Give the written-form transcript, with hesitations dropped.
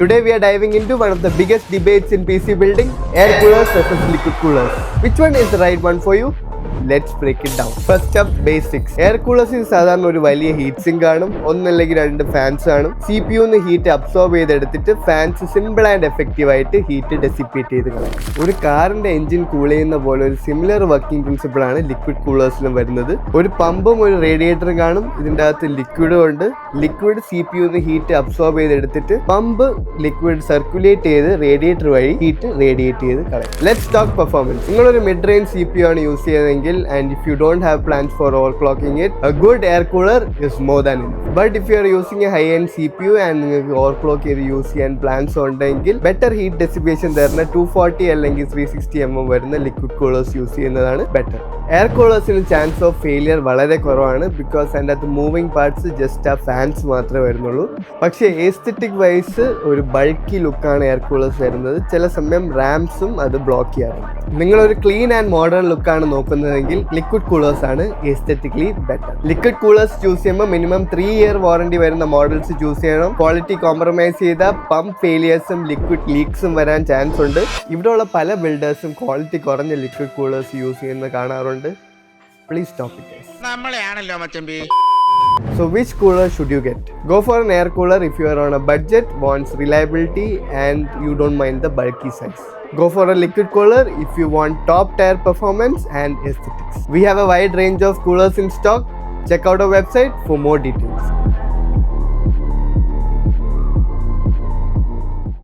Today we are diving into one of the biggest debates in PC building, air coolers versus liquid coolers. Which one is the right one for you? Let's break it down. First up, basics. Air coolers is സാധാരണ ഒരു വലിയ heat sink കാണും, ഒന്നല്ലെങ്കിൽ രണ്ട് fans കാണും. CPU heat absorb ചെയ്തെടുത്തിട്ട് fans simple and effective ആയിട്ട് heat dissipate ചെയ്ത് കളയും. ഒരു കാറിന്റെ എഞ്ചിൻ കൂൾ ചെയ്യുന്ന പോലെ ഒരു സിമിലർ വർക്കിംഗ് പ്രിൻസിപ്പിൾ ആണ് ലിക്വിഡ് കൂളേഴ്സിലും വരുന്നത്. ഒരു പമ്പും ഒരു റേഡിയേറ്ററും കാണും. ഇതിൻ്റെ അകത്ത് ലിക്വിഡും ഉണ്ട്. ലിക്വിഡ് CPU ഹീറ്റ് അബ്സോർബ് ചെയ്തെടുത്തിട്ട് പമ്പ് ലിക്വിഡ് സർക്കുലേറ്റ് ചെയ്ത് റേഡിയേറ്റർ വഴി ഹീറ്റ് റേഡിയേറ്റ് ചെയ്ത് കളയും. Let's talk performance. നിങ്ങളൊരു മിഡ് റേഞ്ച് CPU ആണ് യൂസ് ചെയ്യുന്നതെങ്കിൽ and if you don't have plans for overclocking it, a good air cooler is more than enough. But if you are using a high-end CPU and overclock ചെയ്ത് use ചെയ്യാൻ plans ഉണ്ടെങ്കിൽ better heat dissipation തരുന്ന 240 അല്ലെങ്കിൽ 360 mm വരുന്ന liquid coolers use ചെയ്യുന്നതാണ് better. Air കൂളേഴ്സിന് chance of failure വളരെ കുറവാണ്, ബിക്കോസ് അതിൻ്റെ അകത്ത് മൂവിങ് പാർട്സ് ജസ്റ്റ് ആ ഫാൻസ് മാത്രമേ വരുന്നുള്ളൂ. പക്ഷേ എസ്തെറ്റിക് വൈസ് ഒരു ബൾക്കി ലുക്കാണ് എയർ കൂളേഴ്സ് വരുന്നത്. ചില സമയം റാംസും അത് ബ്ലോക്ക് ചെയ്യാറുണ്ട്. നിങ്ങളൊരു ക്ലീൻ ആൻഡ് മോഡേൺ ലുക്കാണ് നോക്കുന്നതെങ്കിൽ ലിക്വിഡ് കൂളേഴ്സ് ആണ് aesthetically better. Liquid coolers choose ചെയ്യുമ്പോൾ മിനിമം 3 year വാറണ്ടി വരുന്ന മോഡൽസ് ചൂസ് ചെയ്യണം. ക്വാളിറ്റി കോംപ്രമൈസ് ചെയ്ത പമ്പ് ഫെയിലിയേഴ്സും ലിക്വിഡ് ലീക്സും വരാൻ ചാൻസ് ഉണ്ട്. ഇവിടെയുള്ള പല ബിൽഡേഴ്സും ക്വാളിറ്റി കുറഞ്ഞ ലിക്വിഡ് കൂളേഴ്സ് യൂസ് ചെയ്യുന്നത് കാണാറുണ്ട്. Please stop it. നമ്മളെയാണല്ലോ മച്ചമ്പി. So which cooler should you get? Go for an air cooler if you are on a budget, wants reliability and you don't mind the bulky size. Go for a liquid cooler if you want top tier performance and aesthetics. We have a wide range of coolers in stock. Check out our website for more details.